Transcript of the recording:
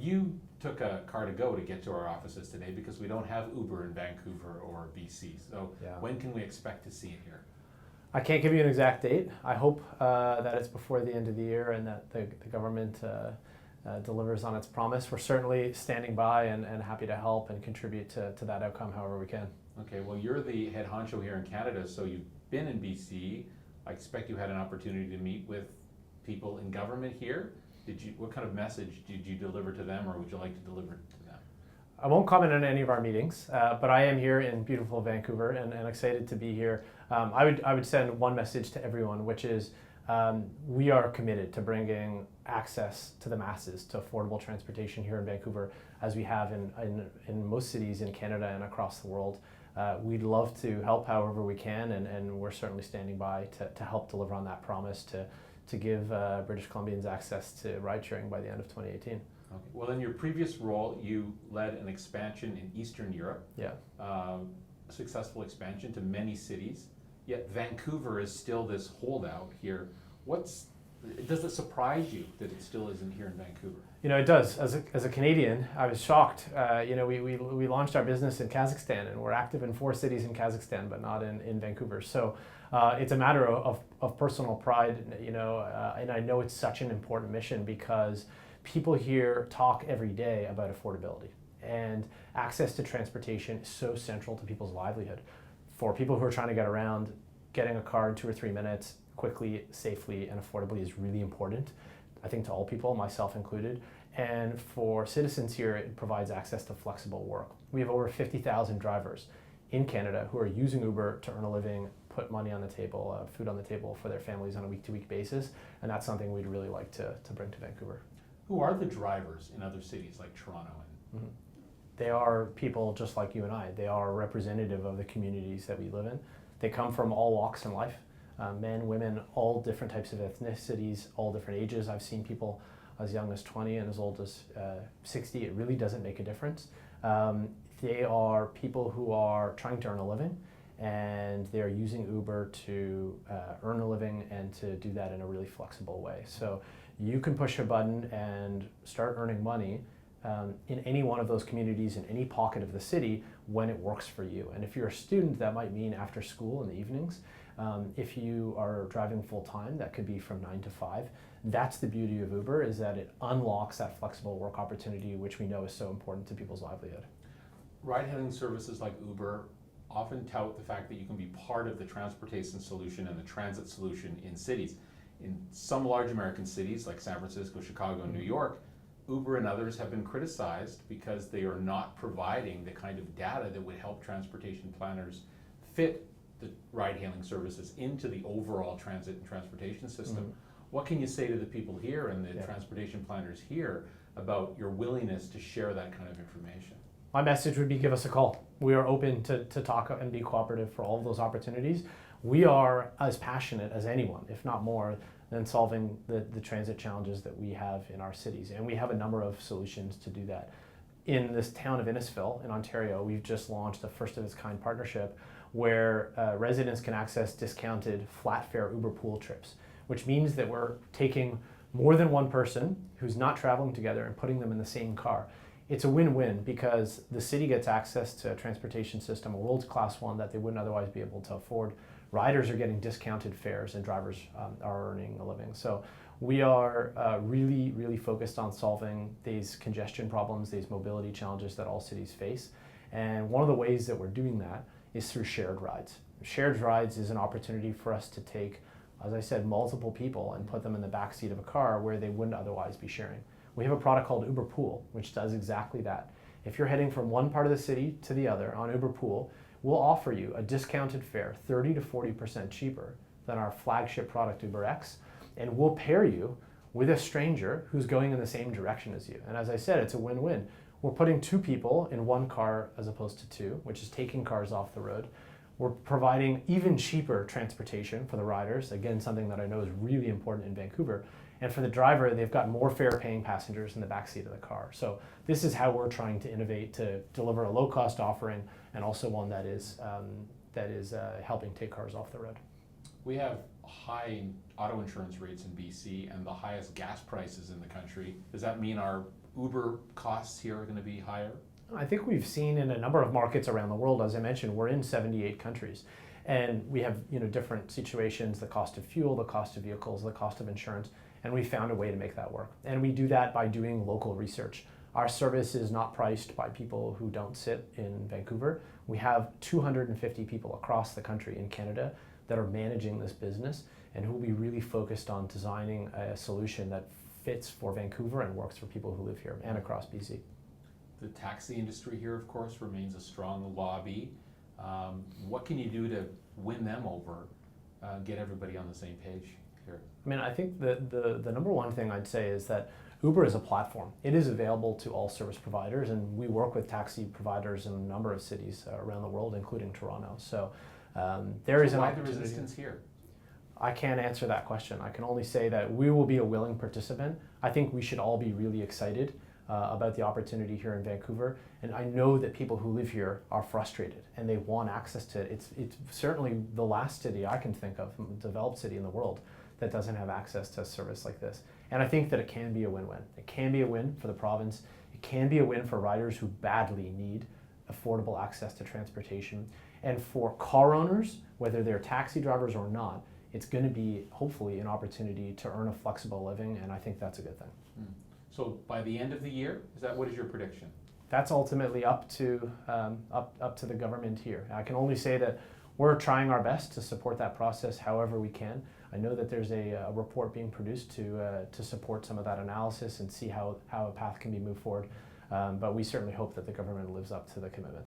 You took a car to go to get to our offices today because we don't have Uber in Vancouver or BC. So when can we expect to see it here? I can't give you an exact date. I hope that it's before the end of the year and that the government delivers on its promise. We're certainly standing by and happy to help and contribute to that outcome however we can. Okay, well, you're the head honcho here in Canada, so you've been in BC. I expect you had an opportunity to meet with people in government here. What kind of message did you deliver to them, or would you like to deliver to them? I won't comment on any of our meetings, but I am here in beautiful Vancouver and excited to be here. I would send one message to everyone, which is we are committed to bringing access to the masses to affordable transportation here in Vancouver, as we have in most cities in Canada and across the world. We'd love to help however we can, and we're certainly standing by to help deliver on that promise to give British Columbians access to ride-sharing by the end of 2018. Okay. Well, in your previous role, you led an expansion in Eastern Europe. Yeah. Successful expansion to many cities. Yet Vancouver is still this holdout here. Does it surprise you that it still isn't here in Vancouver? You know, it does. As a Canadian, I was shocked. We launched our business in Kazakhstan, and we're active in 4 cities in Kazakhstan, but not in Vancouver. So it's a matter of personal pride, and I know it's such an important mission because people here talk every day about affordability, and access to transportation is so central to people's livelihood. For people who are trying to get around, getting a car in 2 or 3 minutes quickly, safely, and affordably is really important, I think, to all people, myself included. And for citizens here, it provides access to flexible work. We have over 50,000 drivers in Canada who are using Uber to earn a living, put money on the table, food on the table for their families on a week-to-week basis, and that's something we'd really like to bring to Vancouver. Who are the drivers in other cities like Toronto? They are people just like you and I. They are representative of the communities that we live in. They come from all walks in life, men, women, all different types of ethnicities, all different ages. I've seen people as young as 20 and as old as 60. It really doesn't make a difference. They are people who are trying to earn a living, and they're using Uber to earn a living and to do that in a really flexible way. So you can push a button and start earning money in any one of those communities in any pocket of the city when it works for you. And if you're a student, that might mean after school in the evenings. If you are driving full time, that could be from 9 to 5. That's the beauty of Uber, is that it unlocks that flexible work opportunity, which we know is so important to people's livelihood. Ride-hailing services like Uber often tout the fact that you can be part of the transportation solution and the transit solution in cities. In some large American cities like San Francisco, Chicago, and New York, Uber and others have been criticized because they are not providing the kind of data that would help transportation planners fit the ride-hailing services into the overall transit and transportation system. What can you say to the people here and the transportation planners here about your willingness to share that kind of information? My message would be, give us a call. We are open to talk and be cooperative for all of those opportunities. We are as passionate as anyone, if not more, than solving the transit challenges that we have in our cities. And we have a number of solutions to do that. In this town of Innisfil in Ontario, we've just launched a first of its kind partnership where residents can access discounted flat fare Uber pool trips, which means that we're taking more than one person who's not traveling together and putting them in the same car. It's a win-win because the city gets access to a transportation system, a world-class one that they wouldn't otherwise be able to afford. Riders are getting discounted fares and drivers are earning a living. So we are really, really focused on solving these congestion problems, these mobility challenges that all cities face. And one of the ways that we're doing that is through shared rides. Shared rides is an opportunity for us to take, as I said, multiple people and put them in the backseat of a car where they wouldn't otherwise be sharing. We have a product called Uber Pool, which does exactly that. If you're heading from one part of the city to the other on Uber Pool, we'll offer you a discounted fare, 30 to 40% cheaper than our flagship product, UberX, and we'll pair you with a stranger who's going in the same direction as you. And as I said, it's a win-win. We're putting 2 people in one car as opposed to 2, which is taking cars off the road. We're providing even cheaper transportation for the riders, again, something that I know is really important in Vancouver. And for the driver, they've got more fare-paying passengers in the backseat of the car. So this is how we're trying to innovate to deliver a low-cost offering, and also one that is helping take cars off the road. We have high auto insurance rates in BC and the highest gas prices in the country. Does that mean our Uber costs here are going to be higher? I think we've seen in a number of markets around the world, as I mentioned, we're in 78 countries. And we have different situations, the cost of fuel, the cost of vehicles, the cost of insurance, and we found a way to make that work. And we do that by doing local research. Our service is not priced by people who don't sit in Vancouver. We have 250 people across the country in Canada that are managing this business and who will be really focused on designing a solution that fits for Vancouver and works for people who live here and across BC. The taxi industry here, of course, remains a strong lobby. What can you do to win them over, get everybody on the same page here? I mean, I think the number one thing I'd say is that Uber is a platform. It is available to all service providers, and we work with taxi providers in a number of cities around the world, including Toronto. So there is an opportunity. Why the opportunity. resistance here? I can't answer that question. I can only say that we will be a willing participant. I think we should all be really excited about the opportunity here in Vancouver. And I know that people who live here are frustrated and they want access to it. It's certainly the last city I can think of, developed city in the world, that doesn't have access to a service like this. And I think that it can be a win-win. It can be a win for the province. It can be a win for riders who badly need affordable access to transportation. And for car owners, whether they're taxi drivers or not, it's going to be hopefully an opportunity to earn a flexible living, and I think that's a good thing. So by the end of the year, what is your prediction? That's ultimately up to the government here. I can only say that we're trying our best to support that process however we can. I know that there's a report being produced to support some of that analysis and see how a path can be moved forward. But we certainly hope that the government lives up to the commitment.